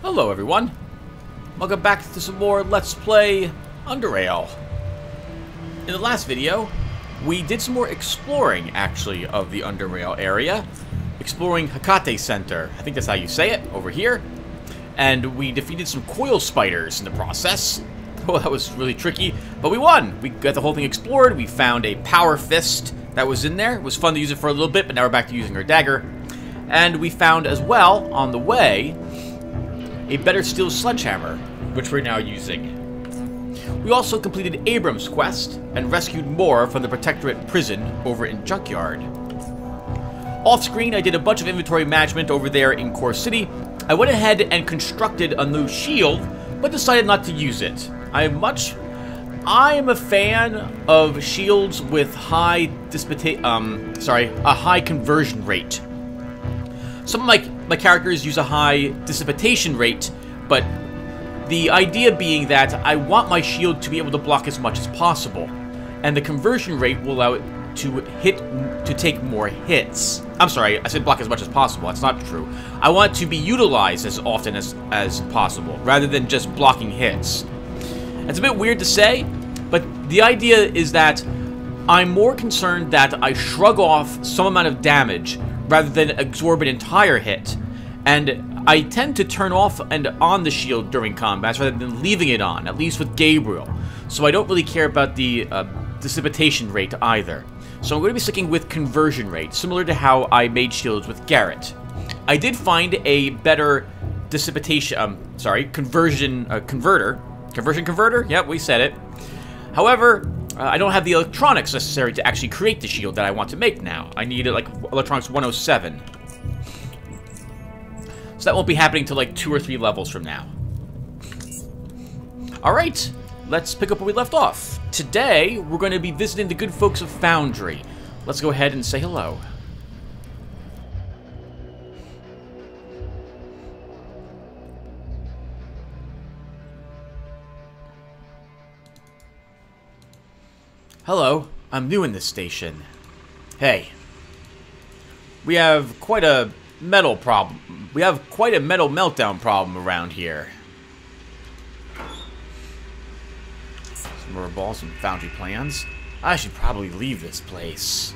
Hello everyone, welcome back to some more Let's Play Underrail. In the last video, we did some more exploring, actually, of the Underrail area. Exploring Hecate Center, I think that's how you say it, over here. And we defeated some coil spiders in the process. Oh, that was really tricky, but we won! We got the whole thing explored, we found a power fist that was in there. It was fun to use it for a little bit, but now we're back to using our dagger. And we found as well, on the way, a better steel sledgehammer, which we're now using. We also completed Abram's quest and rescued more from the Protectorate prison over in Junkyard. Off-screen, I did a bunch of inventory management over there in Core City. I went ahead and constructed a new shield, but decided not to use it. I am a fan of shields with high high conversion rate. Some of my characters use a high dissipation rate, but the idea being that I want my shield to be able to block as much as possible, and the conversion rate will allow it to take more hits. I'm sorry, I said block as much as possible. That's not true. I want it to be utilized as often as possible, rather than just blocking hits. It's a bit weird to say, but the idea is that I'm more concerned that I shrug off some amount of damage rather than absorb an entire hit. And I tend to turn off and on the shield during combats rather than leaving it on, at least with Gabriel. So I don't really care about the dissipation rate either. So I'm going to be sticking with conversion rate, similar to how I made shields with Garrett. I did find a better conversion converter. Yep, we said it. However, I don't have the electronics necessary to actually create the shield that I want to make now. I need like electronics 107. So that won't be happening till like 2 or 3 levels from now. Alright, let's pick up where we left off. Today, we're going to be visiting the good folks of Foundry. Let's go ahead and say hello. Hello, I'm new in this station. Hey, we have quite a metal problem. We have quite a metal meltdown problem around here. Some rubber balls, some foundry plans. I should probably leave this place.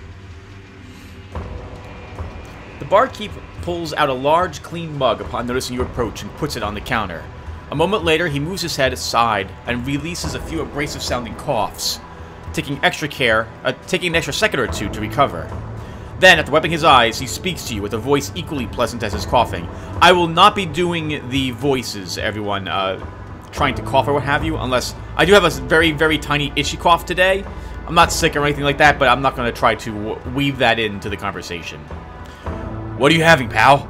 The barkeep pulls out a large, clean mug upon noticing you approach and puts it on the counter. A moment later, he moves his head aside and releases a few abrasive-sounding coughs, taking an extra second or two to recover. Then, after wiping his eyes, he speaks to you with a voice equally pleasant as his coughing. I will not be doing the voices, everyone, trying to cough or what have you, unless I do have a very, very tiny itchy cough today. I'm not sick or anything like that, but I'm not going to try to weave that into the conversation. What are you having, pal?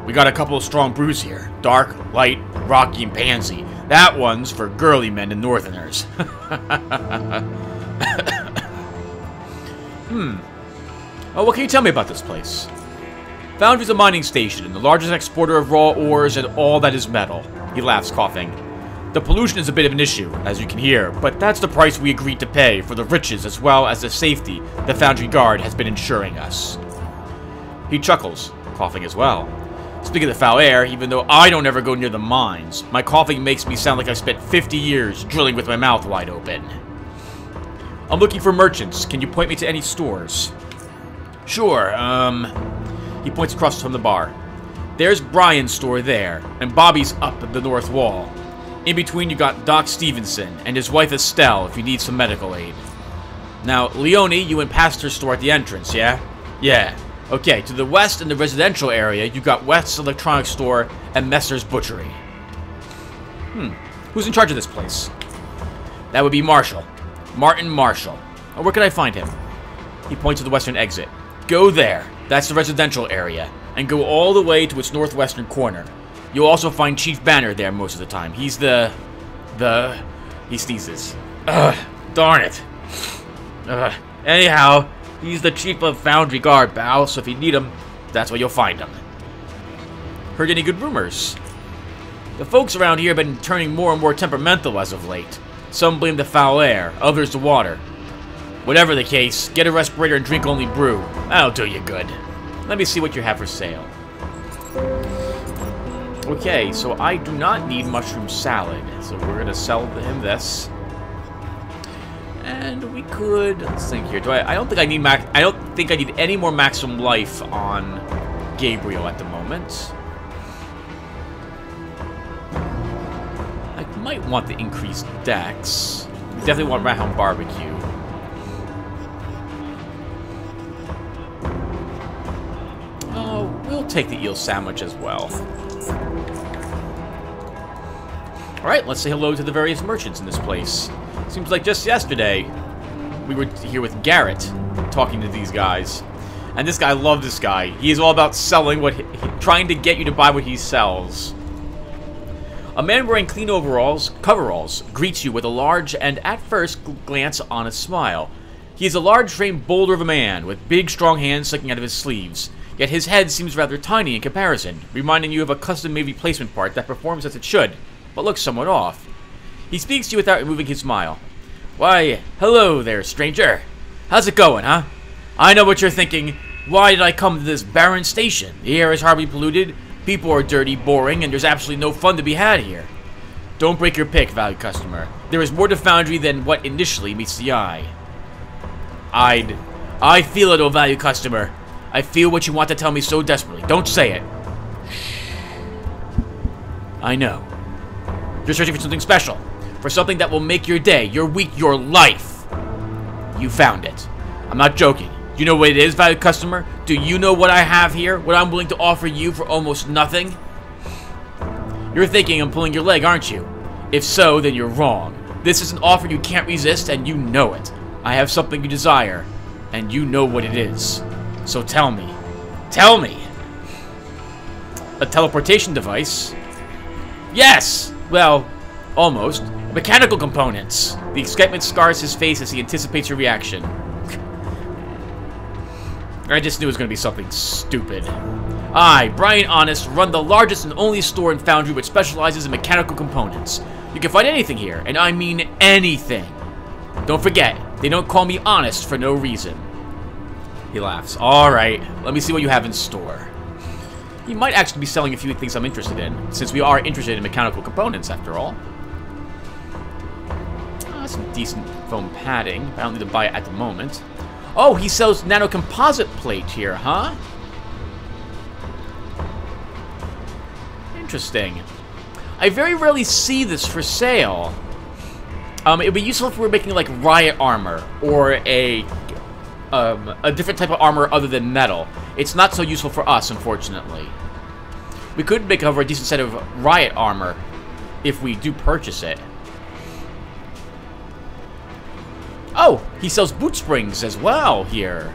We got a couple of strong brews here. Dark, light, rocky, and pansy. That one's for girly men and northerners. Oh, what can you tell me about this place? Foundry's a mining station and the largest exporter of raw ores and all that is metal. He laughs, coughing. The pollution is a bit of an issue, as you can hear, but that's the price we agreed to pay for the riches as well as the safety the Foundry Guard has been ensuring us. He chuckles, coughing as well. Speaking of the foul air, even though I don't ever go near the mines, my coughing makes me sound like I spent 50 years drilling with my mouth wide open. I'm looking for merchants. Can you point me to any stores? Sure, he points across from the bar. There's Brian's store there, and Bobby's up at the north wall. In between, you got Doc Stevenson and his wife Estelle if you need some medical aid. Now, Leonie, you went past her store at the entrance, yeah? Yeah. Okay, to the west in the residential area, you got West's Electronics Store and Messer's Butchery. Who's in charge of this place? That would be Marshall. Martin Marshall. Where can I find him? He points to the western exit. Go there. That's the residential area. And go all the way to its northwestern corner. You'll also find Chief Banner there most of the time. He's he sneezes. Darn it. Anyhow, he's the chief of Foundry Guard, pal, so if you need him, that's where you'll find him. Heard any good rumors? The folks around here have been turning more and more temperamental as of late. Some blame the foul air, others the water. Whatever the case, get a respirator and drink only brew. That'll do you good. Let me see what you have for sale. Okay, so I do not need mushroom salad, so we're gonna sell him this. And we could, let's think here. I don't think I need I don't think I need any more maximum life on Gabriel at the moment. I might want the increased dex. We definitely want round barbecue. Oh, we'll take the eel sandwich as well. Alright, let's say hello to the various merchants in this place. Seems like just yesterday, we were here with Garrett, talking to these guys. And this guy, I love this guy. He is all about selling trying to get you to buy what he sells. A man wearing clean coveralls, greets you with a large and, at first glance, honest smile. He is a large-framed boulder of a man, with big, strong hands sticking out of his sleeves. Yet his head seems rather tiny in comparison, reminding you of a custom-made replacement part that performs as it should, but looks somewhat off. He speaks to you without removing his smile. Why, hello there, stranger. How's it going, huh? I know what you're thinking. Why did I come to this barren station? The air is hardly polluted, people are dirty, boring, and there's absolutely no fun to be had here. Don't break your pick, valued customer. There is more to Foundry than what initially meets the eye. I feel it, oh valued customer. I feel what you want to tell me so desperately. Don't say it. I know. You're searching for something special. For something that will make your day, your week, your life. You found it. I'm not joking. Do you know what it is, valued customer? Do you know what I have here? What I'm willing to offer you for almost nothing? You're thinking I'm pulling your leg, aren't you? If so, then you're wrong. This is an offer you can't resist, and you know it. I have something you desire, and you know what it is. So tell me. Tell me! A teleportation device? Yes! Well, almost. Mechanical components. The excitement scars his face as he anticipates your reaction. I just knew it was going to be something stupid. I, Brian Honest, run the largest and only store in Foundry which specializes in mechanical components. You can find anything here, and I mean anything. Don't forget, they don't call me Honest for no reason. He laughs. Alright, let me see what you have in store. You might actually be selling a few things I'm interested in, since we are interested in mechanical components, after all. Some decent foam padding, but I don't need to buy it at the moment. Oh, he sells nanocomposite plate here, huh? Interesting. I very rarely see this for sale. It would be useful if we were making, like, riot armor, or a different type of armor other than metal. It's not so useful for us, unfortunately. We could make over a decent set of riot armor if we do purchase it. Oh, he sells boot springs as well here.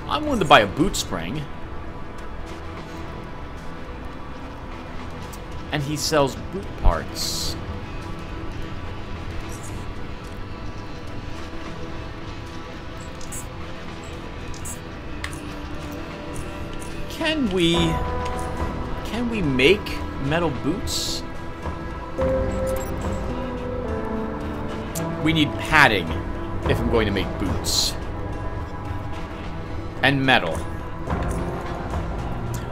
I'm willing to buy a boot spring. And he sells boot parts. Can we make metal boots? We need padding if I'm going to make boots. And metal.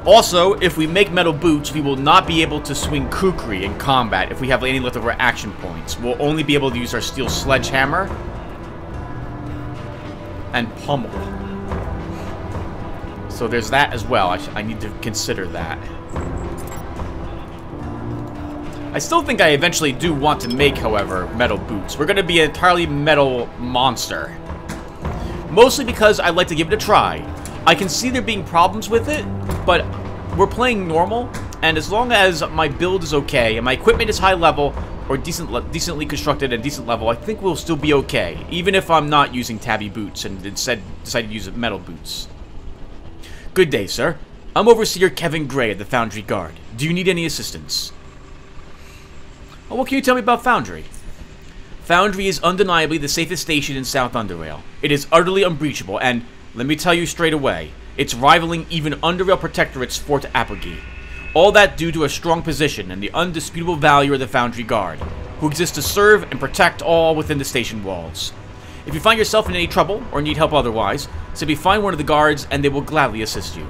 Also, if we make metal boots, we will not be able to swing kukri in combat if we have any leftover action points. We'll only be able to use our steel sledgehammer and pummel. So there's that as well. I need to consider that. I still think I eventually do want to make, however, metal boots. We're going to be an entirely metal monster. Mostly because I like to give it a try. I can see there being problems with it, but we're playing normal, and as long as my build is okay, and my equipment is high level, or decently constructed and decent level, I think we'll still be okay, even if I'm not using tabby boots, and instead decide to use metal boots. Good day, sir. I'm Overseer Kevin Gray of the Foundry Guard. Do you need any assistance? Oh, what can you tell me about Foundry? Foundry is undeniably the safest station in South Underrail. It is utterly unbreachable, and, let me tell you straight away, it's rivaling even Underrail Protectorate's Fort Apogee. All that due to a strong position and the undisputable value of the Foundry Guard, who exists to serve and protect all within the station walls. If you find yourself in any trouble, or need help otherwise, simply find one of the guards and they will gladly assist you.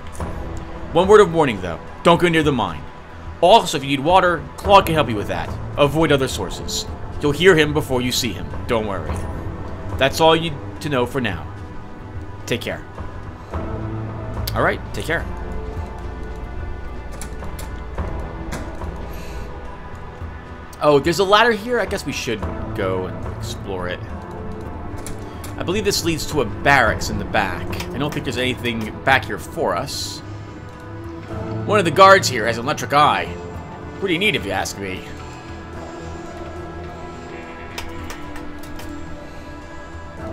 One word of warning though, don't go near the mine. Also, if you need water, Claude can help you with that. Avoid other sources. You'll hear him before you see him. Don't worry. That's all you need to know for now. Take care. Alright, take care. Oh, there's a ladder here? I guess we should go and explore it. I believe this leads to a barracks in the back. I don't think there's anything back here for us. One of the guards here has an electric eye. Pretty neat if you ask me.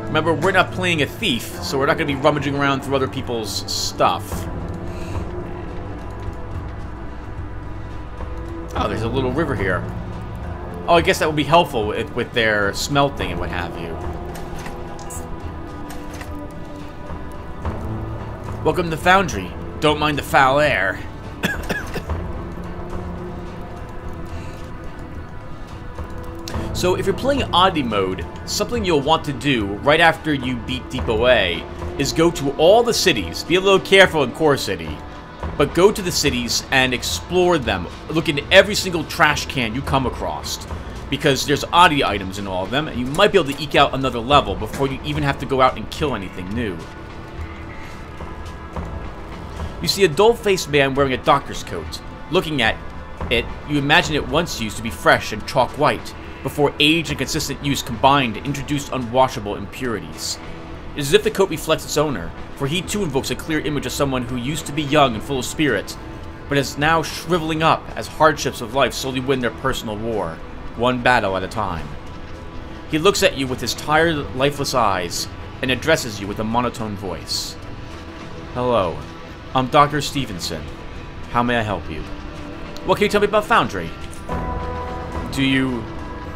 Remember, we're not playing a thief, so we're not going to be rummaging around through other people's stuff. Oh, there's a little river here. Oh, I guess that would be helpful with their smelting and what have you. Welcome to Foundry. Don't mind the foul air. So, if you're playing Oddity mode, something you'll want to do right after you beat Depot A is go to all the cities. Be a little careful in Core City, but go to the cities and explore them. Look into every single trash can you come across, because there's oddity items in all of them, and you might be able to eke out another level before you even have to go out and kill anything new. You see a dull-faced man wearing a doctor's coat. Looking at it, you imagine it once used to be fresh and chalk white, before age and consistent use combined to introduce unwashable impurities. It is as if the coat reflects its owner, for he too invokes a clear image of someone who used to be young and full of spirit, but is now shriveling up as hardships of life slowly win their personal war, one battle at a time. He looks at you with his tired, lifeless eyes, and addresses you with a monotone voice. Hello, I'm Dr. Stevenson. How may I help you? What can you tell me about Foundry? Do you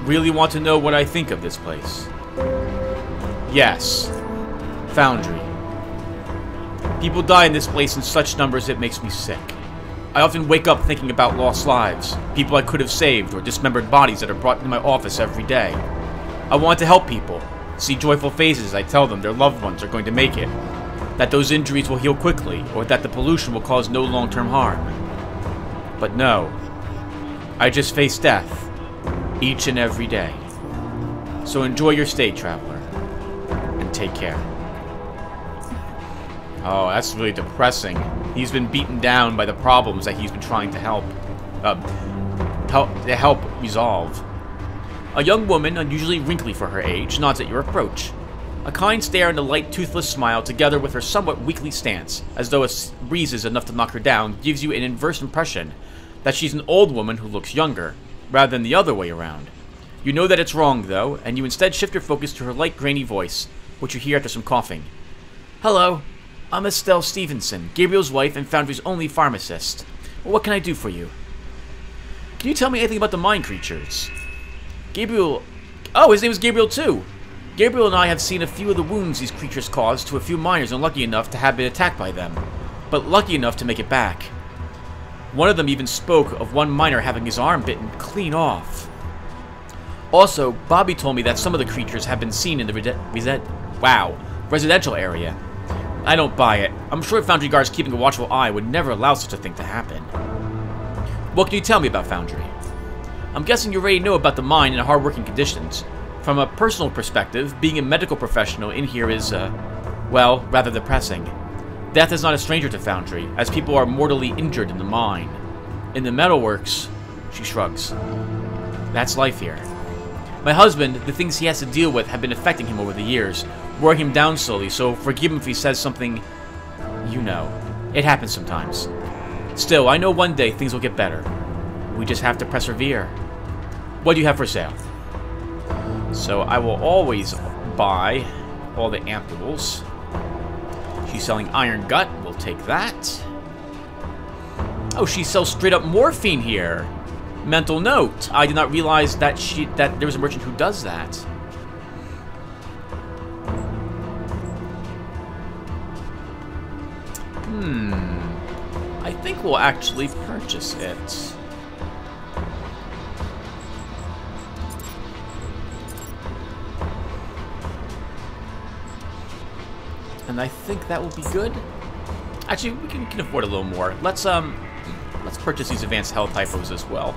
really want to know what I think of this place? Yes. Foundry. People die in this place in such numbers it makes me sick. I often wake up thinking about lost lives, people I could have saved, or dismembered bodies that are brought into my office every day. I want to help people, see joyful faces as I tell them their loved ones are going to make it, that those injuries will heal quickly, or that the pollution will cause no long-term harm. But no, I just face death, each and every day. So enjoy your stay, traveler, and take care. Oh, that's really depressing. He's been beaten down by the problems that he's been trying to help resolve. A young woman, unusually wrinkly for her age, nods at your approach. A kind stare and a light, toothless smile, together with her somewhat weakly stance, as though a breeze is enough to knock her down, gives you an inverse impression that she's an old woman who looks younger, rather than the other way around. You know that it's wrong, though, and you instead shift your focus to her light, grainy voice, which you hear after some coughing. Hello, I'm Estelle Stevenson, Gabriel's wife and Foundry's only pharmacist. What can I do for you? Can you tell me anything about the mine creatures? Gabriel... Oh, his name is Gabriel, too! Gabriel and I have seen a few of the wounds these creatures caused to a few miners unlucky enough to have been attacked by them, but lucky enough to make it back. One of them even spoke of one miner having his arm bitten clean off. Also, Bobby told me that some of the creatures have been seen in the residential area. I don't buy it. I'm sure Foundry Guards keeping a watchful eye would never allow such a thing to happen. What can you tell me about Foundry? I'm guessing you already know about the mine and hard-working conditions. From a personal perspective, being a medical professional in here is, well, rather depressing. Death is not a stranger to Foundry, as people are mortally injured in the mine. In the metalworks, she shrugs. That's life here. My husband, the things he has to deal with have been affecting him over the years, wearing him down slowly, so forgive him if he says something... You know. It happens sometimes. Still, I know one day things will get better. We just have to persevere. What do you have for sale? So I will always buy all the ampoules. She's selling Iron Gut. We'll take that. Oh, she sells straight up morphine here. Mental note. I did not realize that there was a merchant who does that. I think we'll actually purchase it. And I think that will be good. Actually, we can afford a little more. Let's let's purchase these advanced health hypos as well.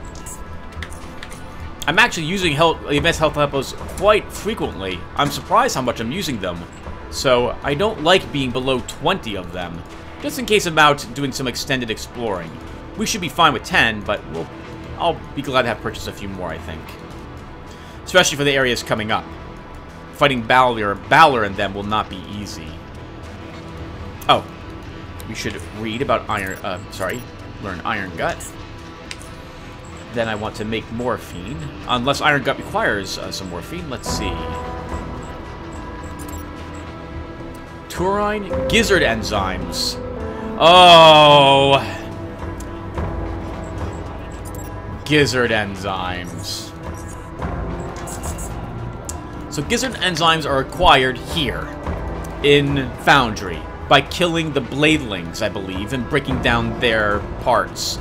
I'm actually using advanced health hypos quite frequently. I'm surprised how much I'm using them. So I don't like being below 20 of them, just in case I'm out doing some extended exploring. We should be fine with 10, but I'll be glad to have purchased a few more, I think. Especially for the areas coming up. Fighting Balor and them will not be easy. Oh, we should read about learn Iron Gut. Then I want to make morphine. Unless Iron Gut requires some morphine. Let's see. Turine Gizzard enzymes. Oh! Gizzard enzymes. So gizzard enzymes are acquired here in Foundry by killing the bladelings, I believe, and breaking down their parts.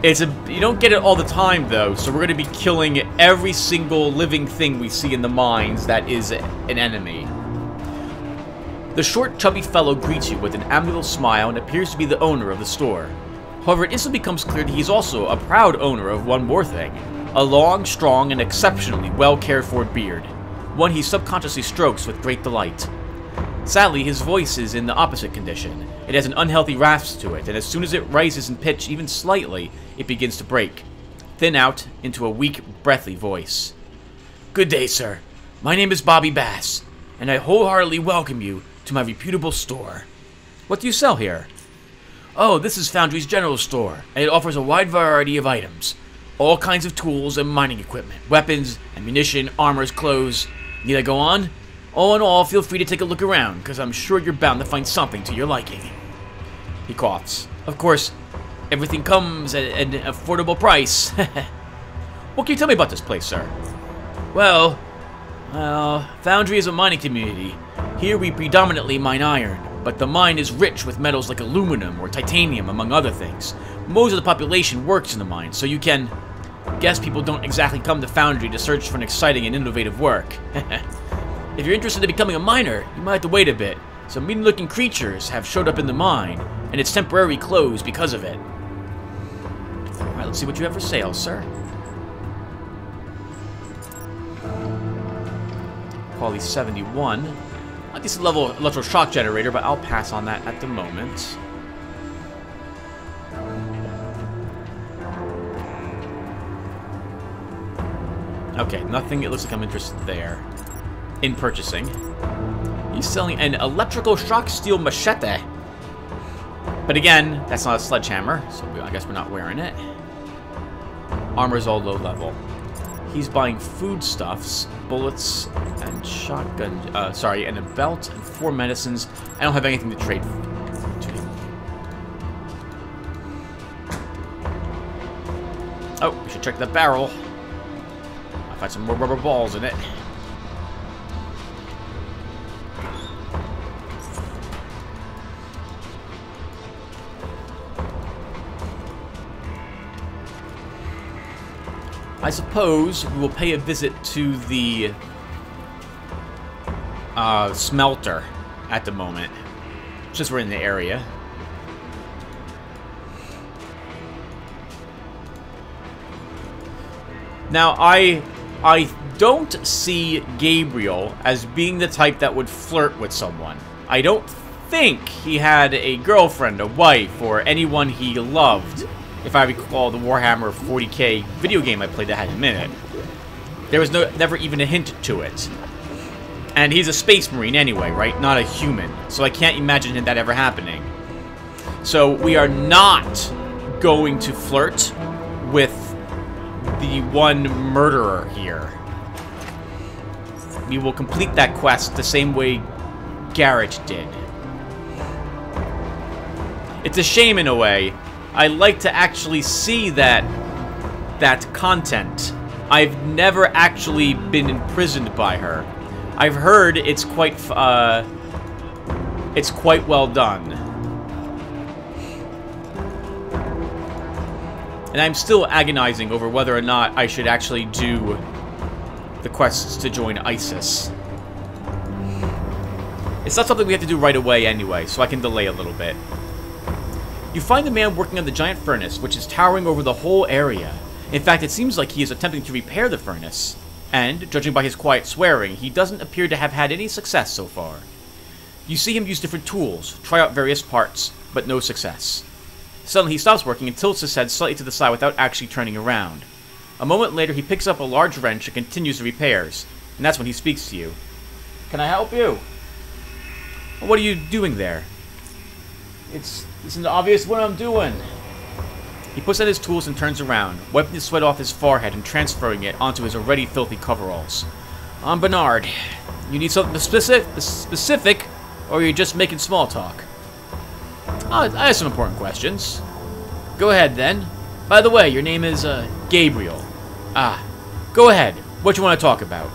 You don't get it all the time, though, so we're going to be killing every single living thing we see in the mines that is an enemy. The short, chubby fellow greets you with an amiable smile and appears to be the owner of the store. However, it instantly becomes clear that he's also a proud owner of one more thing. A long, strong, and exceptionally well-cared-for beard. One he subconsciously strokes with great delight. Sadly, his voice is in the opposite condition. It has an unhealthy rasp to it, and as soon as it rises in pitch even slightly, it begins to break, thin out into a weak, breathy voice. Good day, sir. My name is Bobby Bass, and I wholeheartedly welcome you to my reputable store. What do you sell here? Oh, this is Foundry's general store, and it offers a wide variety of items. All kinds of tools and mining equipment, weapons, ammunition, armors, clothes. Need I go on? All in all, feel free to take a look around, because I'm sure you're bound to find something to your liking. He coughs. Of course, everything comes at an affordable price. What can you tell me about this place, sir? Well, Foundry is a mining community. Here we predominantly mine iron, but the mine is rich with metals like aluminum or titanium, among other things. Most of the population works in the mine, so you can guess people don't exactly come to Foundry to search for an exciting and innovative work. If you're interested in becoming a miner, you might have to wait a bit. Some mean-looking creatures have showed up in the mine, and it's temporarily closed because of it. Alright, let's see what you have for sale, sir. Quality 71. A decent level electroshock generator, but I'll pass on that at the moment. Okay, nothing it looks like I'm interested there in purchasing. He's selling an electrical shock steel machete. But again, that's not a sledgehammer, so I guess we're not wearing it. Armor's all low level. He's buying foodstuffs, bullets, and shotgun, and a belt and 4 medicines. I don't have anything to trade to him. Oh, we should check that barrel. I'll find some more rubber balls in it. I suppose we will pay a visit to the smelter at the moment, since we're in the area. Now, I don't see Gabriel as being the type that would flirt with someone. I don't think he had a girlfriend, a wife, or anyone he loved. If I recall the Warhammer 40k video game I played that had him in it. There was never even a hint to it. And he's a space marine anyway, right? Not a human. So I can't imagine that ever happening. So we are not going to flirt with the one murderer here. We will complete that quest the same way Garrett did. It's a shame in a way. I like to actually see that content. I've never actually been imprisoned by her. I've heard it's quite well done. And I'm still agonizing over whether or not I should actually do the quests to join ISIS. It's not something we have to do right away anyway, so I can delay a little bit. You find the man working on the giant furnace, which is towering over the whole area. In fact, it seems like he is attempting to repair the furnace. And, judging by his quiet swearing, he doesn't appear to have had any success so far. You see him use different tools, try out various parts, but no success. Suddenly he stops working and tilts his head slightly to the side without actually turning around. A moment later he picks up a large wrench and continues the repairs, and that's when he speaks to you. "Can I help you?" "What are you doing there?" Isn't obvious what I'm doing." He puts out his tools and turns around, wiping the sweat off his forehead and transferring it onto his already filthy coveralls. "I'm Bernard. You need something specific, or are you just making small talk?" "I have some important questions." "Go ahead, then. By the way, your name is, Gabriel." "Ah. Go ahead. What you want to talk about?"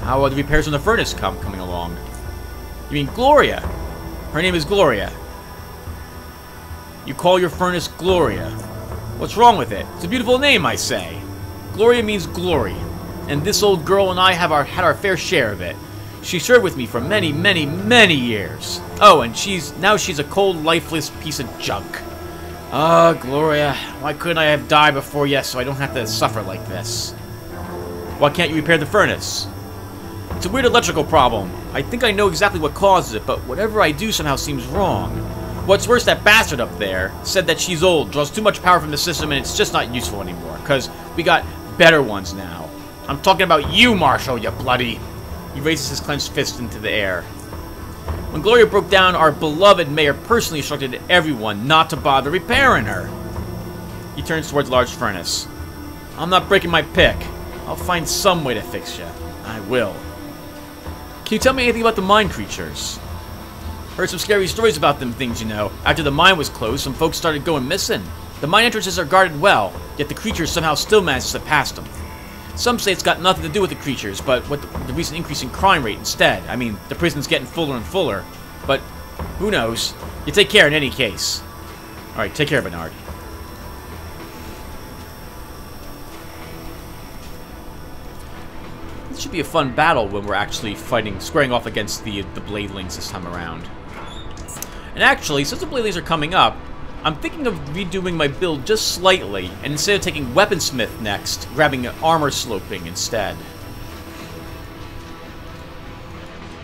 "How are the repairs on the furnace coming along?" "You mean Gloria?" "Her name is Gloria." "You call your furnace Gloria? What's wrong with it? It's a beautiful name, I say." "Gloria means glory, and this old girl and I have had our fair share of it. She served with me for many, many, many years. Oh, and now she's a cold, lifeless piece of junk. Ah, Gloria, why couldn't I have died before you so I don't have to suffer like this?" "Why can't you repair the furnace?" "It's a weird electrical problem. I think I know exactly what causes it, but whatever I do somehow seems wrong. What's worse, that bastard up there said that she's old, draws too much power from the system, and it's just not useful anymore, because we got better ones now. I'm talking about you, Marshall, you bloody..." He raises his clenched fist into the air. "When Gloria broke down, our beloved mayor personally instructed everyone not to bother repairing her." He turns towards the large furnace. "I'm not breaking my pick. I'll find some way to fix you. I will." "Can you tell me anything about the mine creatures?" "Heard some scary stories about them things, you know. After the mine was closed, some folks started going missing. The mine entrances are guarded well, yet the creatures somehow still manage to slip past them. Some say it's got nothing to do with the creatures, but with the recent increase in crime rate instead. I mean, the prison's getting fuller and fuller, but who knows? You take care in any case." "Alright, take care, Bernard." This should be a fun battle when we're actually squaring off against the Bladelings this time around. And actually, since the Bladelings are coming up, I'm thinking of redoing my build just slightly, and instead of taking Weaponsmith next, grabbing Armor Sloping instead.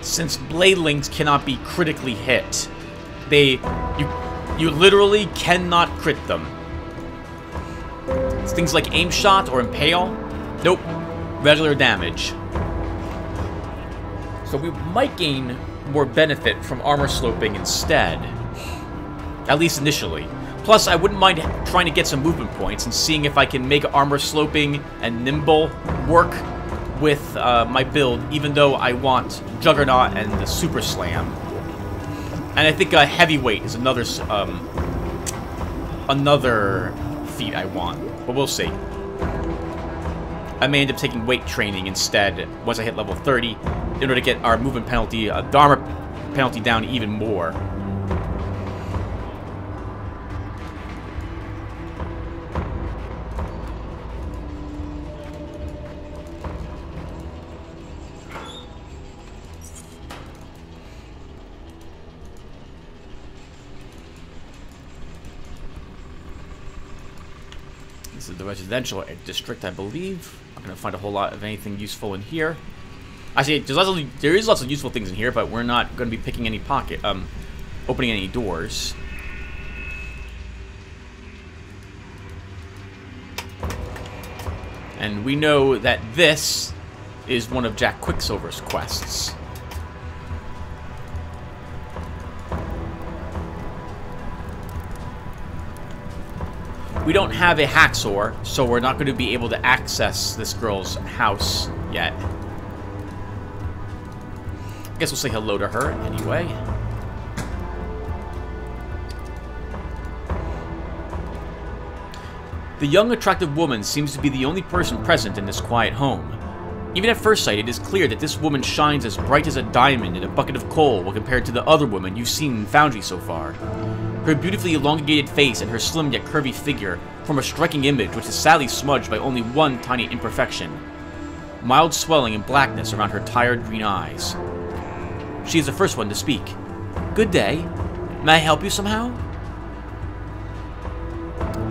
Since Bladelings cannot be critically hit, you literally cannot crit them. It's things like Aim Shot or Impale. Nope. Regular damage. So we might gain more benefit from Armor Sloping instead. At least initially. Plus, I wouldn't mind trying to get some movement points and seeing if I can make Armor Sloping and Nimble work with my build, even though I want Juggernaut and the Super Slam. And I think Heavyweight is another feat I want, but we'll see. I may end up taking weight training instead once I hit level 30 in order to get our movement penalty, the armor penalty down even more. This is the residential district, I believe. I'm going to find a whole lot of anything useful in here. Actually, there is lots of useful things in here, but we're not going to be picking any opening any doors. And we know that this is one of Jack Quicksilver's quests. We don't have a hacksaw, so we're not going to be able to access this girl's house yet. I guess we'll say hello to her anyway. The young, attractive woman seems to be the only person present in this quiet home. Even at first sight, it is clear that this woman shines as bright as a diamond in a bucket of coal when compared to the other women you've seen in Foundry so far. Her beautifully elongated face and her slim yet curvy figure form a striking image which is sadly smudged by only one tiny imperfection. Mild swelling and blackness around her tired green eyes. She is the first one to speak. "Good day. May I help you somehow?"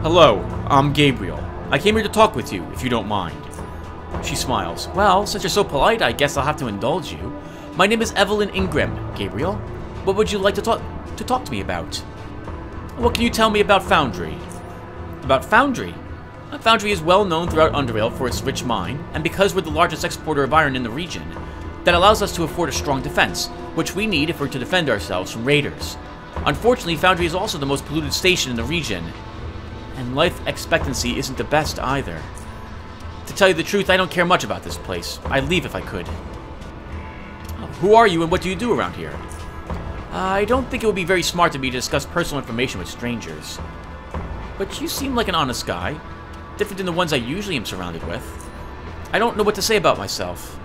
Hello, I'm Gabriel. I came here to talk with you, if you don't mind. She smiles. Well, since you're so polite, I guess I'll have to indulge you. My name is Evelyn Ingram, Gabriel. What would you like to talk to me about? What can you tell me about Foundry? About Foundry? Foundry is well known throughout Underrail for its rich mine, and because we're the largest exporter of iron in the region, that allows us to afford a strong defense, which we need if we're to defend ourselves from raiders. Unfortunately, Foundry is also the most polluted station in the region, and life expectancy isn't the best either. To tell you the truth, I don't care much about this place. I'd leave if I could. Who are you and what do you do around here? I don't think it would be very smart of me to discuss personal information with strangers. But you seem like an honest guy. Different than the ones I usually am surrounded with. I don't know what to say about myself.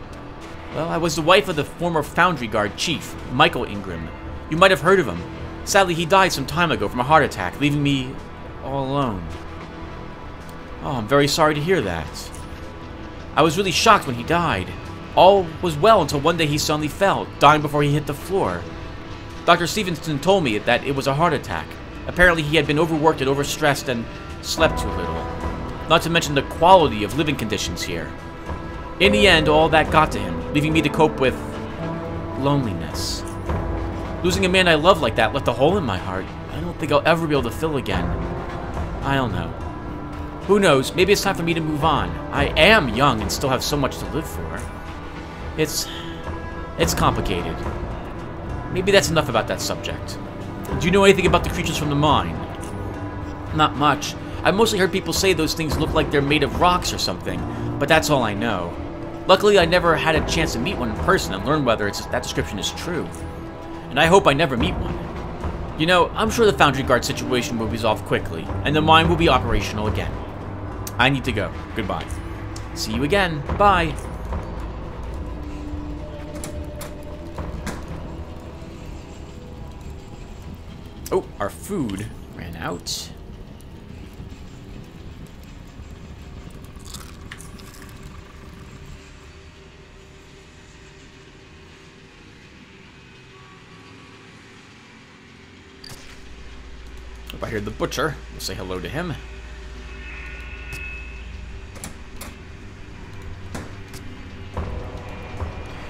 Well, I was the wife of the former Foundry Guard chief, Michael Ingram. You might have heard of him. Sadly, he died some time ago from a heart attack, leaving me all alone. Oh, I'm very sorry to hear that. I was really shocked when he died. All was well until one day he suddenly fell, dying before he hit the floor. Dr. Stevenson told me that it was a heart attack. Apparently he had been overworked and overstressed and slept too little. Not to mention the quality of living conditions here. In the end, all that got to him, leaving me to cope with loneliness. Losing a man I love like that left a hole in my heart I don't think I'll ever be able to fill again. I don't know. Who knows, maybe it's time for me to move on. I am young and still have so much to live for. It's complicated. Maybe that's enough about that subject. Do you know anything about the creatures from the mine? Not much. I've mostly heard people say those things look like they're made of rocks or something, but that's all I know. Luckily, I never had a chance to meet one in person and learn whether that description is true. And I hope I never meet one. You know, I'm sure the Foundry Guard situation will resolve quickly, and the mine will be operational again. I need to go. Goodbye. See you again. Bye. Oh, our food ran out. If I hear the butcher, we'll say hello to him.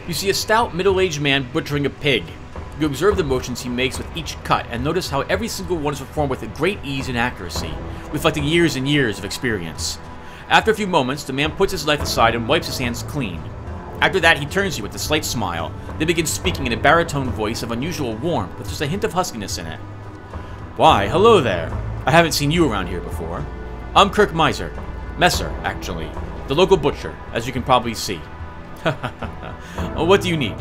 You see a stout, middle-aged man butchering a pig. You observe the motions he makes with each cut, and notice how every single one is performed with great ease and accuracy, reflecting years and years of experience. After a few moments, the man puts his knife aside and wipes his hands clean. After that, he turns to you with a slight smile, then begins speaking in a baritone voice of unusual warmth, with just a hint of huskiness in it. Why, hello there. I haven't seen you around here before. I'm Kirk Messer, actually, the local butcher, as you can probably see. What do you need?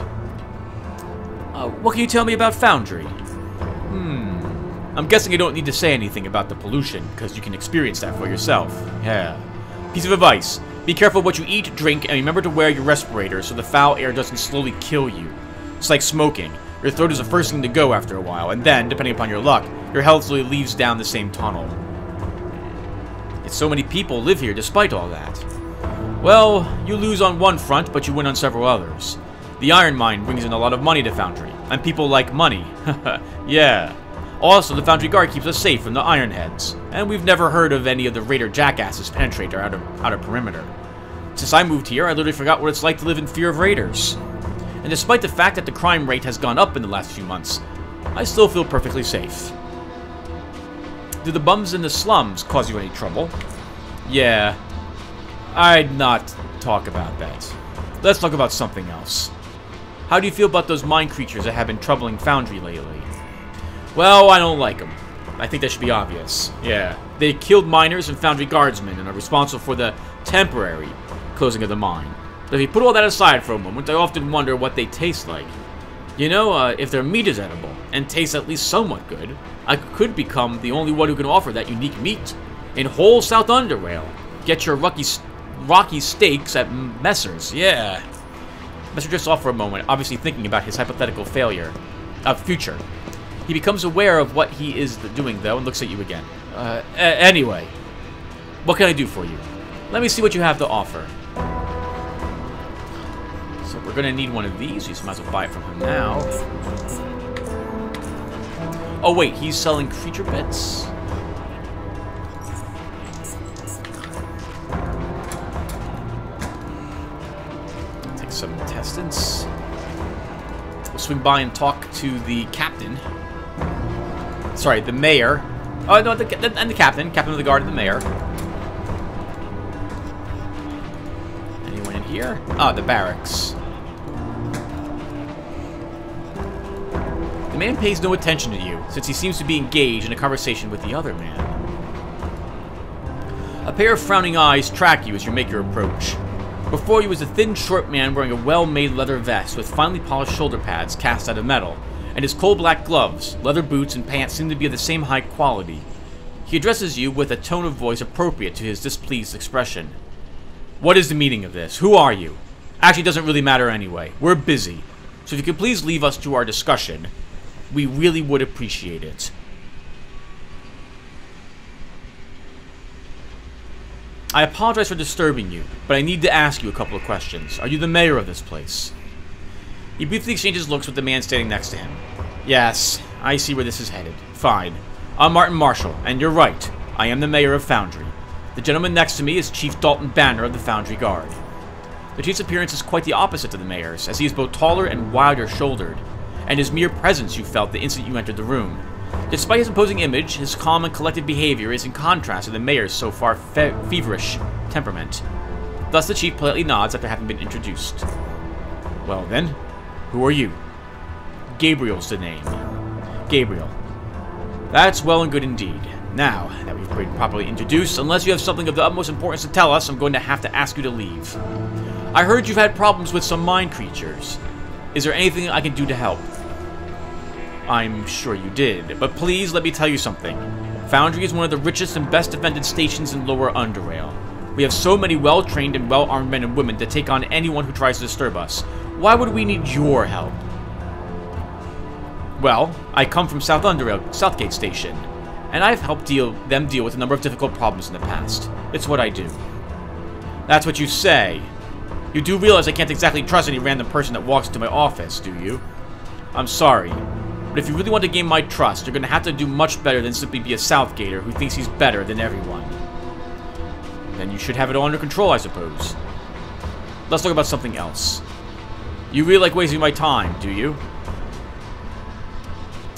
What can you tell me about Foundry? I'm guessing I don't need to say anything about the pollution, because you can experience that for yourself. Yeah. Piece of advice. Be careful what you eat, drink, and remember to wear your respirator so the foul air doesn't slowly kill you. It's like smoking. Your throat is the first thing to go after a while, and then, depending upon your luck, your health slowly leads down the same tunnel. Yet so many people live here despite all that. Well, you lose on one front, but you win on several others. The iron mine brings in a lot of money to Foundry, and people like money. Yeah. Also, the Foundry Guard keeps us safe from the ironheads, and we've never heard of any of the raider jackasses penetrate our outer perimeter. Since I moved here, I literally forgot what it's like to live in fear of raiders. And despite the fact that the crime rate has gone up in the last few months, I still feel perfectly safe. Do the bums in the slums cause you any trouble? Yeah. I'd not talk about that. Let's talk about something else. How do you feel about those mine creatures that have been troubling Foundry lately? Well, I don't like them. I think that should be obvious. Yeah. They killed miners and Foundry Guardsmen and are responsible for the temporary closing of the mine. But if you put all that aside for a moment, I often wonder what they taste like. You know, if their meat is edible and tastes at least somewhat good, I could become the only one who can offer that unique meat in whole South Underrail. Get your rocky steaks at Messer's, yeah. Messer drifts off for a moment, obviously thinking about his hypothetical future. He becomes aware of what he is doing, though, and looks at you again. Anyway, what can I do for you? Let me see what you have to offer. So we're going to need one of these. We might as well buy it from him now. Oh, wait, he's selling creature bits? contestants. We'll swing by and talk to the captain. Sorry, the mayor. Oh, no, and the captain. Captain of the guard and the mayor. Anyone in here? Ah, the barracks. The man pays no attention to you, since he seems to be engaged in a conversation with the other man. A pair of frowning eyes track you as you make your approach. Before you is a thin, short man wearing a well-made leather vest with finely polished shoulder pads cast out of metal, and his coal-black gloves, leather boots, and pants seem to be of the same high quality. He addresses you with a tone of voice appropriate to his displeased expression. What is the meaning of this? Who are you? Actually, it doesn't really matter anyway. We're busy. So if you could please leave us to our discussion, we really would appreciate it. I apologize for disturbing you, but I need to ask you a couple of questions. Are you the mayor of this place? He briefly exchanges looks with the man standing next to him. Yes, I see where this is headed. Fine. I'm Martin Marshall, and you're right. I am the mayor of Foundry. The gentleman next to me is Chief Dalton Banner of the Foundry Guard. The chief's appearance is quite the opposite to the mayor's, as he is both taller and wider-shouldered, and his mere presence you felt the instant you entered the room. Despite his imposing image, his calm and collected behavior is in contrast to the mayor's so far feverish temperament. Thus the chief politely nods after having been introduced. Well then, who are you? Gabriel's the name. Gabriel. That's well and good indeed. Now that we've been properly introduced, unless you have something of the utmost importance to tell us, I'm going to have to ask you to leave. I heard you've had problems with some mine creatures. Is there anything I can do to help? I'm sure you did, but please let me tell you something. Foundry is one of the richest and best defended stations in Lower Underrail. We have so many well-trained and well-armed men and women to take on anyone who tries to disturb us. Why would we need your help? Well, I come from South Underrail, Southgate Station, and I've helped them deal with a number of difficult problems in the past. It's what I do. That's what you say. You do realize I can't exactly trust any random person that walks into my office, do you? I'm sorry, but if you really want to gain my trust, you're going to have to do much better than simply be a Southgater who thinks he's better than everyone. Then you should have it all under control, I suppose. Let's talk about something else. You really like wasting my time, do you?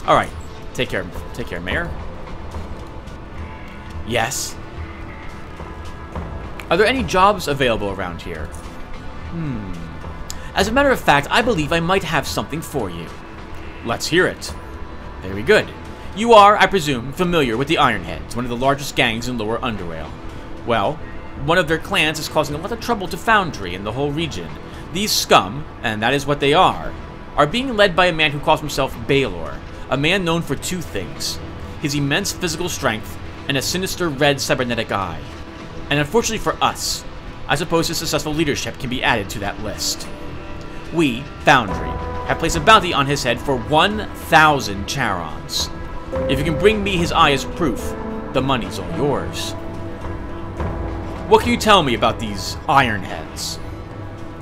Alright, take care, Mayor. Yes. Are there any jobs available around here? As a matter of fact, I believe I might have something for you. Let's hear it. Very good. You are, I presume, familiar with the Ironheads, one of the largest gangs in Lower Underrail. Well, one of their clans is causing a lot of trouble to Foundry and the whole region. These scum, and that is what they are being led by a man who calls himself Baylor, a man known for two things: his immense physical strength and a sinister red cybernetic eye. And unfortunately for us, I suppose his successful leadership can be added to that list. We, Foundry, have placed a bounty on his head for 1,000 charons. If you can bring me his eye as proof, the money's all yours. What can you tell me about these Ironheads?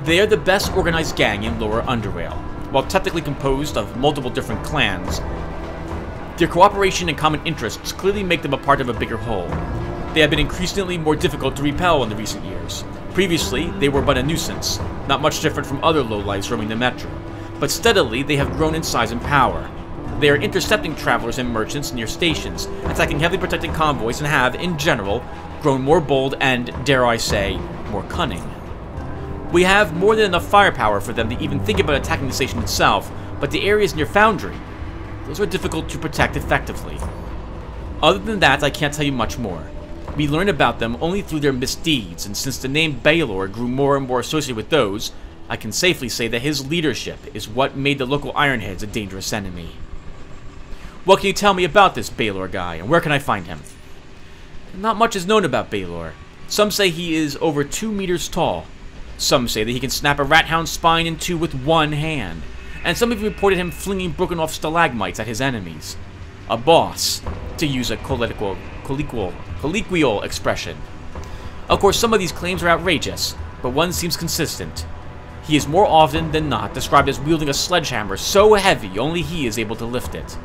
They are the best organized gang in Lower Underrail. While technically composed of multiple different clans, their cooperation and common interests clearly make them a part of a bigger whole. They have been increasingly more difficult to repel in the recent years. Previously, they were but a nuisance, not much different from other lowlifes roaming the metro. But steadily, they have grown in size and power. They are intercepting travelers and merchants near stations, attacking heavily protected convoys, and have, in general, grown more bold and, dare I say, more cunning. We have more than enough firepower for them to even think about attacking the station itself, but the areas near Foundry, those are difficult to protect effectively. Other than that, I can't tell you much more. We learn about them only through their misdeeds, and since the name Baylor grew more and more associated with those, I can safely say that his leadership is what made the local Ironheads a dangerous enemy. What can you tell me about this Baylor guy, and where can I find him? Not much is known about Baylor. Some say he is over 2 meters tall. Some say that he can snap a rat hound's spine in two with one hand. And some have reported him flinging broken off stalagmites at his enemies. A boss, to use a colloquial expression. Of course, some of these claims are outrageous, but one seems consistent. He is more often than not described as wielding a sledgehammer so heavy only he is able to lift it.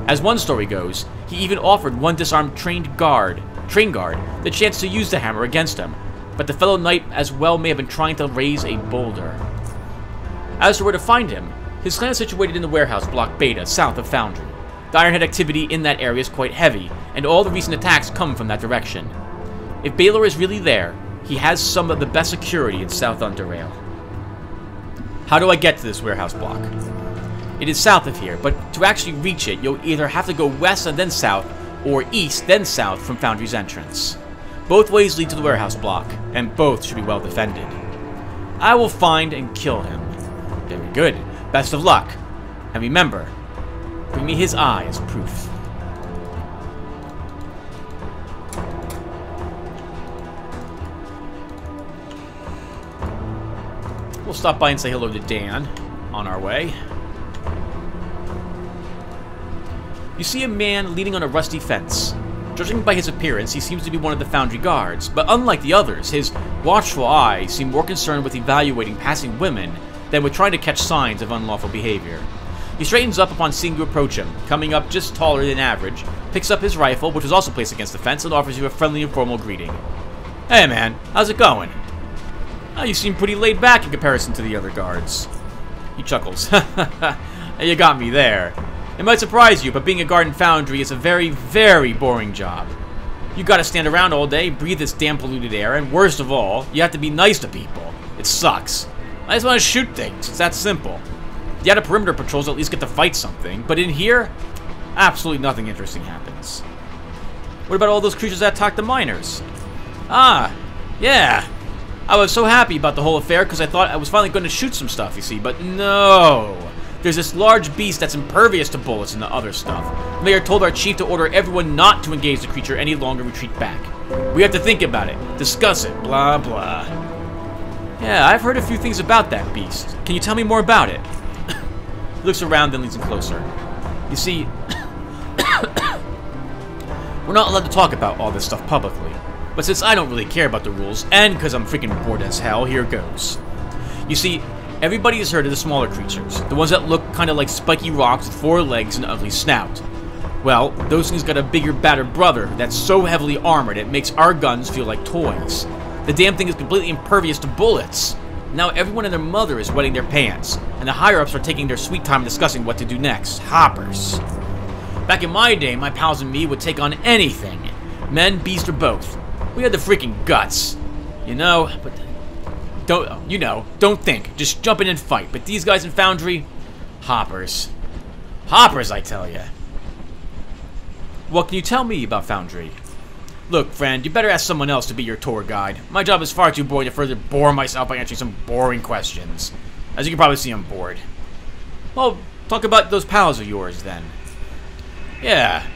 As one story goes, he even offered one disarmed train guard the chance to use the hammer against him, but the fellow knight as well may have been trying to raise a boulder. As to where to find him, his clan is situated in the warehouse block Beta, south of Foundry. The Ironhead activity in that area is quite heavy, and all the recent attacks come from that direction. If Baylor is really there, he has some of the best security in South Underrail. How do I get to this warehouse block? It is south of here, but to actually reach it, you'll either have to go west and then south, or east then south from Foundry's entrance. Both ways lead to the warehouse block, and both should be well defended. I will find and kill him. Very good. Best of luck. And remember, bring me his eye as proof. We'll stop by and say hello to Dan on our way. You see a man leaning on a rusty fence. Judging by his appearance, he seems to be one of the Foundry Guards, but unlike the others, his watchful eyes seem more concerned with evaluating passing women than with trying to catch signs of unlawful behavior. He straightens up upon seeing you approach him, coming up just taller than average, picks up his rifle, which was also placed against the fence, and offers you a friendly and formal greeting. Hey man, how's it going? Oh, you seem pretty laid back in comparison to the other guards. He chuckles. You got me there. It might surprise you, but being a guard in Foundry is a very, very boring job. You gotta stand around all day, breathe this damn polluted air, and worst of all, you have to be nice to people. It sucks. I just want to shoot things. It's that simple. The outer perimeter patrols at least get to fight something, but in here, absolutely nothing interesting happens. What about all those creatures that attacked the miners? Ah, yeah. I was so happy about the whole affair because I thought I was finally going to shoot some stuff, you see, but no. There's this large beast that's impervious to bullets and the other stuff. The mayor told our chief to order everyone not to engage the creature any longer, retreat back. We have to think about it, discuss it, blah, blah. Yeah, I've heard a few things about that beast. Can you tell me more about it? He looks around, then leans in closer. You see, we're not allowed to talk about all this stuff publicly. But since I don't really care about the rules, and because I'm freaking bored as hell, here goes. You see, everybody has heard of the smaller creatures, the ones that look kind of like spiky rocks with 4 legs and an ugly snout. Well, those things got a bigger, badder brother that's so heavily armored it makes our guns feel like toys. The damn thing is completely impervious to bullets. Now everyone and their mother is wetting their pants, and the higher-ups are taking their sweet time discussing what to do next. Hoppers. Back in my day, my pals and me would take on anything. Men, beast, or both. We had the freaking guts. You know, but... don't think. Just jump in and fight. But these guys in Foundry... Hoppers. Hoppers, I tell ya. What can you tell me about Foundry? Look, friend, you better ask someone else to be your tour guide. My job is far too boring to further bore myself by answering some boring questions. As you can probably see, I'm bored. Well, talk about those pals of yours, then. Yeah.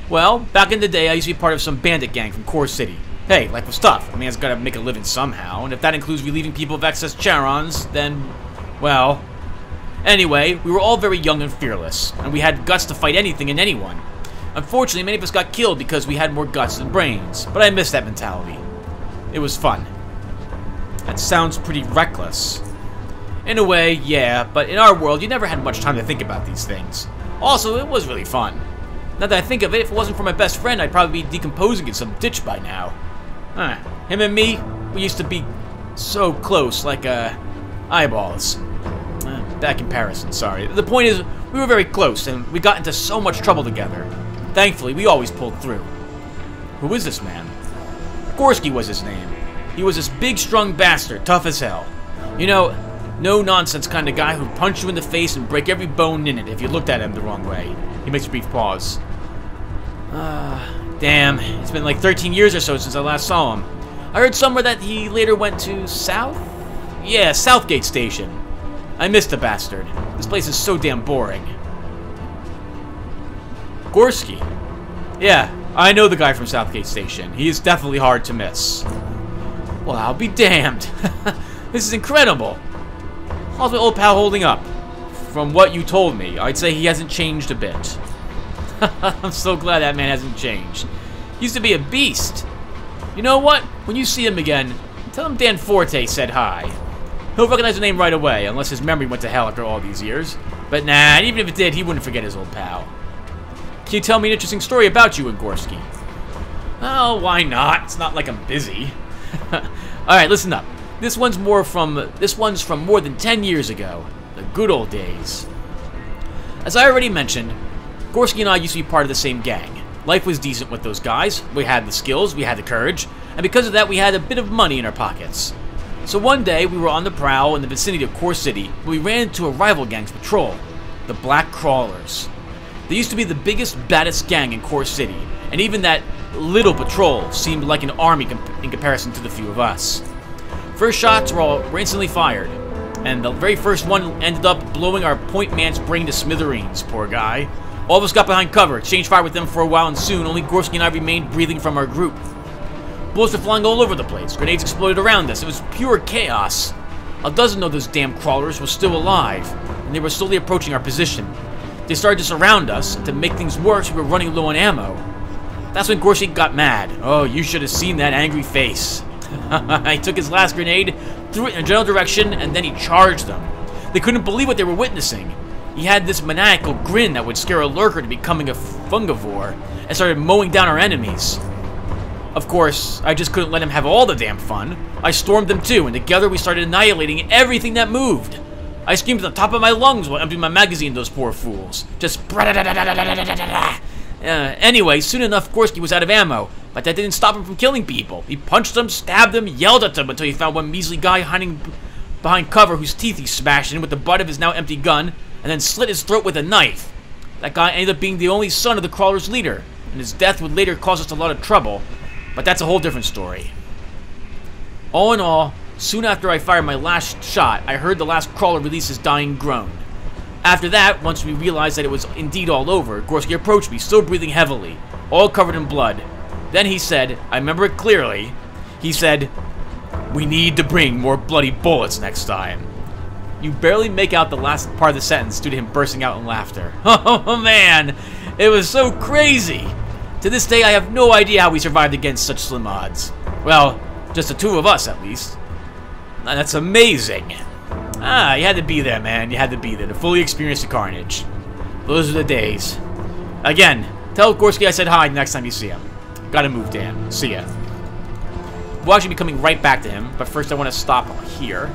Well, back in the day, I used to be part of some bandit gang from Core City. Hey, life was tough. A man's gotta make a living somehow, and if that includes relieving people of excess charons, then, well... Anyway, we were all very young and fearless, and we had guts to fight anything and anyone. Unfortunately, many of us got killed because we had more guts than brains, but I miss that mentality. It was fun. That sounds pretty reckless. In a way, yeah, but in our world, you never had much time to think about these things. Also, it was really fun. Now that I think of it, if it wasn't for my best friend, I'd probably be decomposing in some ditch by now. Him and me, we used to be so close, like, eyeballs. Bad comparison, sorry. The point is, we were very close, and we got into so much trouble together. Thankfully, we always pulled through. Who is this man? Gorski was his name. He was this big, strong bastard, tough as hell. You know, no-nonsense kind of guy who'd punch you in the face and break every bone in it if you looked at him the wrong way. He makes a brief pause. Damn, it's been like 13 years or so since I last saw him. I heard somewhere that he later went to South? Yeah, Southgate Station. I missed the bastard. This place is so damn boring. Gorski. Yeah, I know the guy from Southgate Station. He is definitely hard to miss. Well, I'll be damned. This is incredible. How's my old pal holding up? From what you told me, I'd say he hasn't changed a bit. I'm so glad that man hasn't changed. He used to be a beast. You know what? When you see him again, tell him Dan Forte said hi. He'll recognize the name right away, unless his memory went to hell after all these years. But nah, even if it did, he wouldn't forget his old pal. Can you tell me an interesting story about you and Gorski? Oh, why not? It's not like I'm busy. Alright, listen up. This one's from more than 10 years ago. The good old days. As I already mentioned, Gorski and I used to be part of the same gang. Life was decent with those guys. We had the skills, we had the courage, and because of that we had a bit of money in our pockets. So one day we were on the prowl in the vicinity of Core City when we ran into a rival gang's patrol, the Black Crawlers. They used to be the biggest, baddest gang in Core City, and even that little patrol seemed like an army in comparison to the few of us. First shots were instantly fired, and the very first one ended up blowing our point man's brain to smithereens, poor guy. All of us got behind cover, exchanged fire with them for a while, and soon only Gorski and I remained breathing from our group. Bullets were flying all over the place, grenades exploded around us, it was pure chaos. A dozen of those damn crawlers were still alive, and they were slowly approaching our position. They started to surround us, and to make things worse, we were running low on ammo. That's when Gorski got mad. Oh, you should have seen that angry face. He took his last grenade, threw it in a general direction, and then he charged them. They couldn't believe what they were witnessing. He had this maniacal grin that would scare a lurker to becoming a fungivore, and started mowing down our enemies. Of course, I just couldn't let him have all the damn fun. I stormed them too, and together we started annihilating everything that moved. I screamed at the top of my lungs while emptying my magazine those poor fools. Just anyway, soon enough, Gorski was out of ammo, but that didn't stop him from killing people. He punched them, stabbed them, yelled at them until he found one measly guy hiding behind cover whose teeth he smashed in with the butt of his now empty gun, and then slit his throat with a knife. That guy ended up being the only son of the crawler's leader, and his death would later cause us a lot of trouble, but that's a whole different story. All in all, soon after I fired my last shot, I heard the last crawler release his dying groan. After that, once we realized that it was indeed all over, Gorski approached me, still breathing heavily, all covered in blood. Then he said, I remember it clearly, he said, "We need to bring more bloody bullets next time." You barely make out the last part of the sentence due to him bursting out in laughter. Oh man, it was so crazy. To this day, I have no idea how we survived against such slim odds. Well, just the two of us at least. That's amazing. You had to be there, man. You had to be there to fully experience the carnage. Those are the days. Again, tell Gorski I said hi next time you see him. Gotta move, Dan. See ya. We'll actually be coming right back to him, but first I want to stop here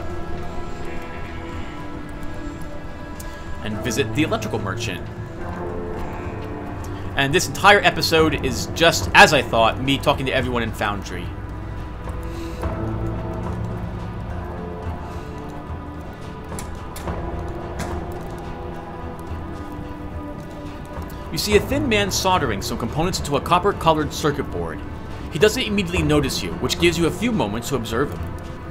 and visit the electrical merchant. And this entire episode is just, as I thought, me talking to everyone in Foundry. You see a thin man soldering some components into a copper-colored circuit board. He doesn't immediately notice you, which gives you a few moments to observe him.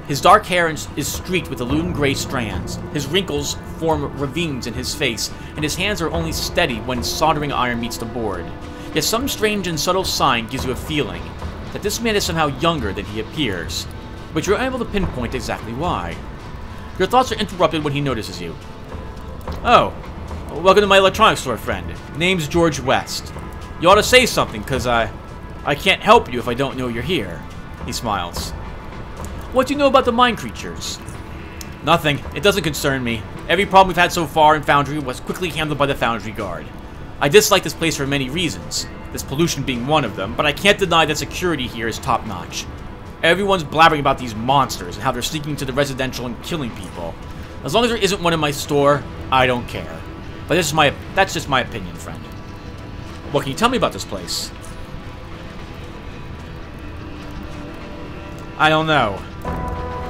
His dark hair is streaked with illumined gray strands. His wrinkles form ravines in his face, and his hands are only steady when soldering iron meets the board. Yet some strange and subtle sign gives you a feeling that this man is somehow younger than he appears, but you're unable to pinpoint exactly why. Your thoughts are interrupted when he notices you. Oh, welcome to my electronics store, friend. Name's George West. You ought to say something, cause I can't help you if I don't know you're here. He smiles. What do you know about the mine creatures? Nothing. It doesn't concern me. Every problem we've had so far in Foundry was quickly handled by the Foundry Guard. I dislike this place for many reasons, this pollution being one of them, but I can't deny that security here is top-notch. Everyone's blabbering about these monsters and how they're sneaking to the residential and killing people. As long as there isn't one in my store, I don't care. But that's just my opinion, friend. What can you tell me about this place? I don't know.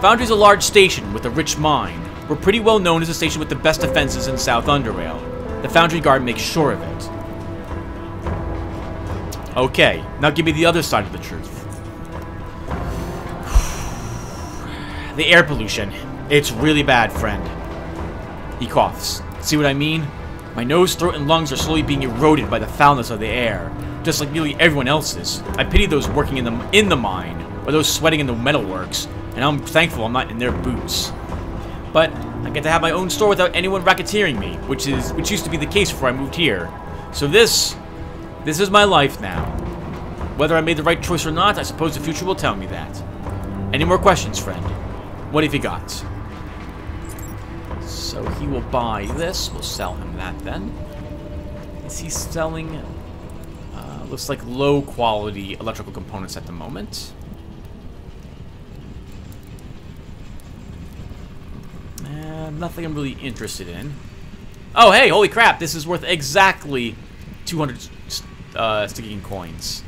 Foundry's a large station with a rich mine. We're pretty well known as a station with the best defenses in South Underrail. The Foundry Guard makes sure of it. Okay, now give me the other side of the truth. The air pollution. It's really bad, friend. He coughs. See what I mean? My nose, throat, and lungs are slowly being eroded by the foulness of the air, just like nearly everyone else's. I pity those working in the mine, or those sweating in the metalworks, and I'm thankful I'm not in their boots. But I get to have my own store without anyone racketeering me, which used to be the case before I moved here. So this is my life now. Whether I made the right choice or not, I suppose the future will tell me that. Any more questions, friend? What have you got? So he will buy this. We'll sell him that then. Is he selling... looks like low quality electrical components at the moment. Nothing I'm really interested in. Oh, hey, holy crap, this is worth exactly 200 Stygian coins.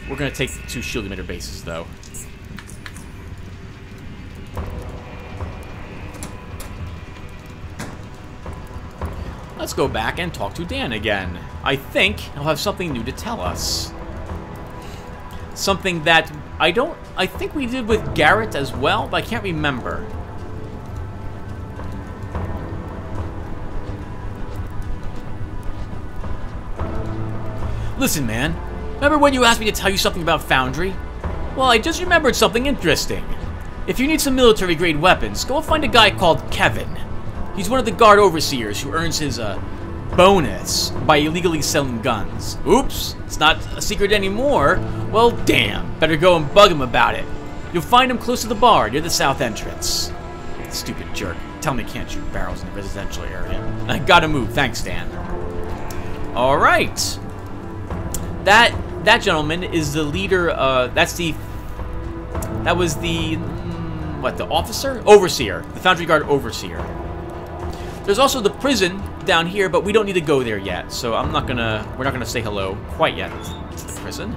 We're going to take the 2 shield emitter bases, though. Let's go back and talk to Dan again. I think he'll have something new to tell us. Something that I think we did with Garrett as well, but I can't remember. Listen, man. Remember when you asked me to tell you something about Foundry? Well, I just remembered something interesting. If you need some military-grade weapons, go find a guy called Kevin. He's one of the guard overseers who earns his, bonus by illegally selling guns. Oops, it's not a secret anymore. Well, damn, better go and bug him about it. You'll find him close to the bar near the south entrance. Stupid jerk. Tell me he can't shoot barrels in the residential area. I gotta move. Thanks, Dan. Alright. That gentleman is the leader, that was the, what, the officer? Overseer. The Foundry Guard Overseer. There's also the prison down here, but we don't need to go there yet, so we're not gonna say hello quite yet to the prison.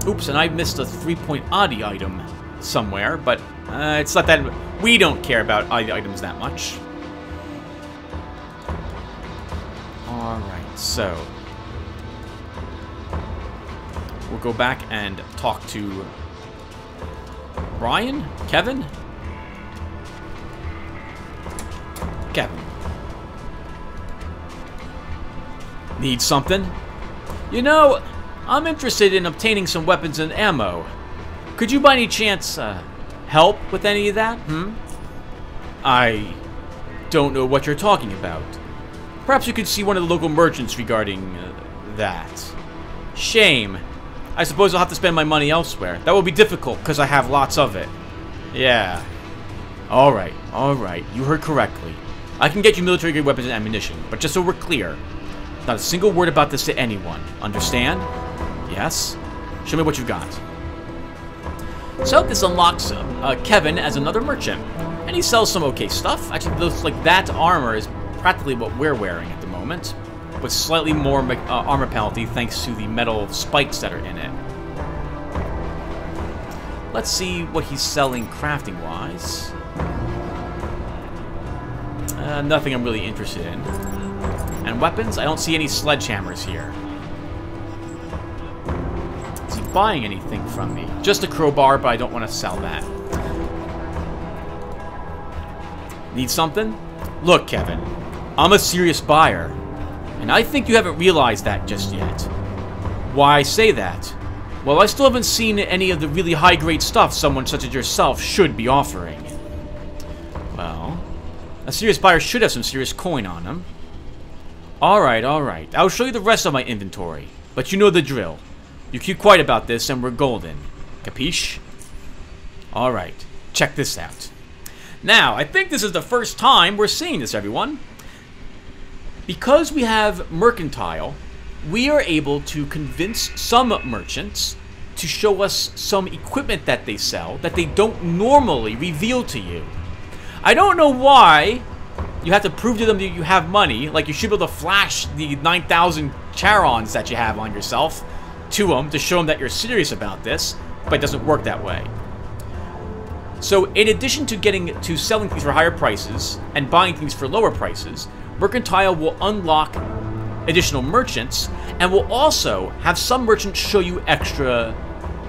Oops, and I missed a 3-point oddie item somewhere, but it's not that... We don't care about oddie items that much. Alright, so... we'll go back and talk to... Brian? Kevin? Kevin. Need something? You know, I'm interested in obtaining some weapons and ammo. Could you by any chance, help with any of that, I don't know what you're talking about. Perhaps you could see one of the local merchants regarding, that. Shame. I suppose I'll have to spend my money elsewhere. That will be difficult, because I have lots of it. Yeah. Alright, alright. You heard correctly. I can get you military-grade weapons and ammunition, but just so we're clear, not a single word about this to anyone. Understand? Yes? Show me what you've got. So, this unlocks Kevin as another merchant. And he sells some okay stuff. Actually, it looks like that armor is practically what we're wearing at the moment, with slightly more armor penalty thanks to the metal spikes that are in it. Let's see what he's selling crafting-wise. Nothing I'm really interested in. And weapons? I don't see any sledgehammers here. Is he buying anything from me? Just a crowbar, but I don't want to sell that. Need something? Look, Kevin, I'm a serious buyer. And I think you haven't realized that just yet. Why I say that? Well, I still haven't seen any of the really high-grade stuff someone such as yourself should be offering. Well, a serious buyer should have some serious coin on him. Alright, alright. I'll show you the rest of my inventory. But you know the drill. You keep quiet about this and we're golden. Capiche? Alright, check this out. Now, I think this is the first time we're seeing this, everyone. Because we have mercantile, we are able to convince some merchants to show us some equipment that they sell that they don't normally reveal to you. I don't know why you have to prove to them that you have money, like you should be able to flash the 9,000 charons that you have on yourself to them to show them that you're serious about this, but it doesn't work that way. So in addition to selling things for higher prices and buying things for lower prices, Mercantile will unlock additional merchants, and will also have some merchants show you extra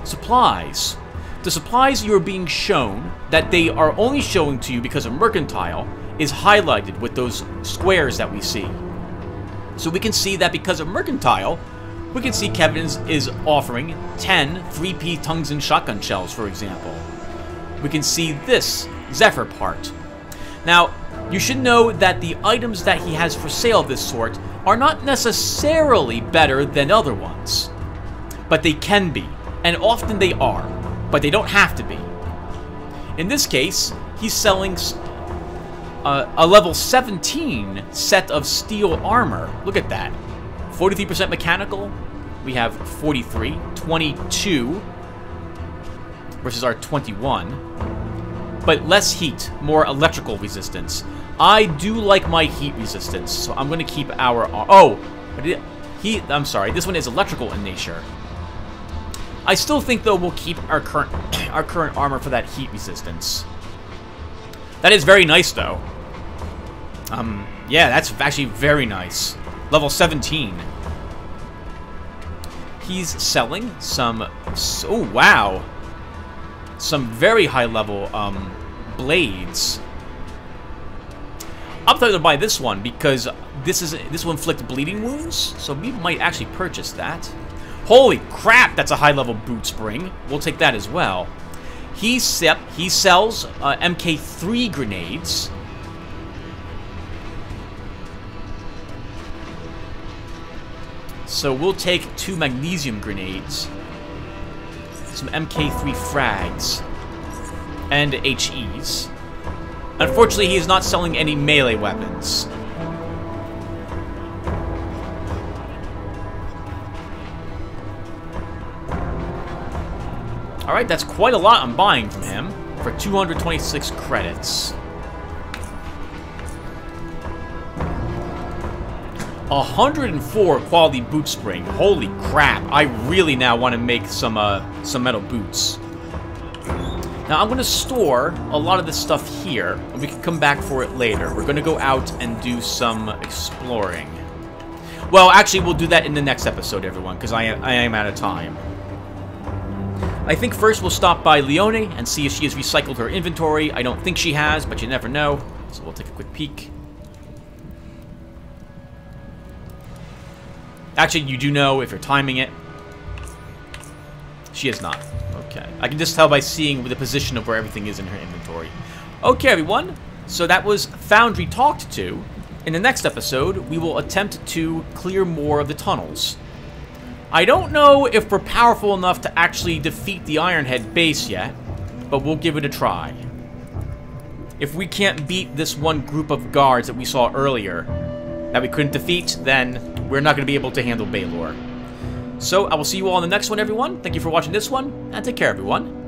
supplies. The supplies you are being shown, that they are only showing to you because of Mercantile, is highlighted with those squares that we see. So we can see that because of Mercantile, we can see Kevin is offering 10 3P tungsten shotgun shells, for example. We can see this Zephyr part. Now, you should know that the items that he has for sale of this sort are not necessarily better than other ones. But they can be, and often they are, but they don't have to be. In this case, he's selling a level 17 set of steel armor. Look at that. 43% mechanical. We have 43. 22 versus our 21. But less heat, more electrical resistance. I do like my heat resistance, so I'm going to keep our... Oh! I'm sorry, this one is electrical in nature. I still think, though, we'll keep our current armor for that heat resistance. That is very nice, though. Yeah, that's actually very nice. Level 17. He's selling some... Oh, wow. Some very high-level, blades. I'm tempted to buy this one because this will inflict bleeding wounds, so we might actually purchase that. Holy crap, that's a high-level boot spring. We'll take that as well. He sells MK3 grenades. So we'll take 2 magnesium grenades, some MK3 frags, and HEs. Unfortunately, he is not selling any melee weapons. Alright, that's quite a lot I'm buying from him for 226 credits. 104 quality boot spring. Holy crap. I really now want to make some metal boots. Now, I'm going to store a lot of this stuff here, and we can come back for it later. We're going to go out and do some exploring. Well, actually, we'll do that in the next episode, everyone, because I am out of time. I think first we'll stop by Leone and see if she has recycled her inventory. I don't think she has, but you never know. So we'll take a quick peek. Actually, you do know if you're timing it. She is not. Okay. I can just tell by seeing the position of where everything is in her inventory. Okay, everyone. So that was Foundry talked to. In the next episode, we will attempt to clear more of the tunnels. I don't know if we're powerful enough to actually defeat the Ironhead base yet, but we'll give it a try. If we can't beat this one group of guards that we saw earlier, that we couldn't defeat, then we're not going to be able to handle Baylor. So, I will see you all in the next one, everyone. Thank you for watching this one, and take care, everyone.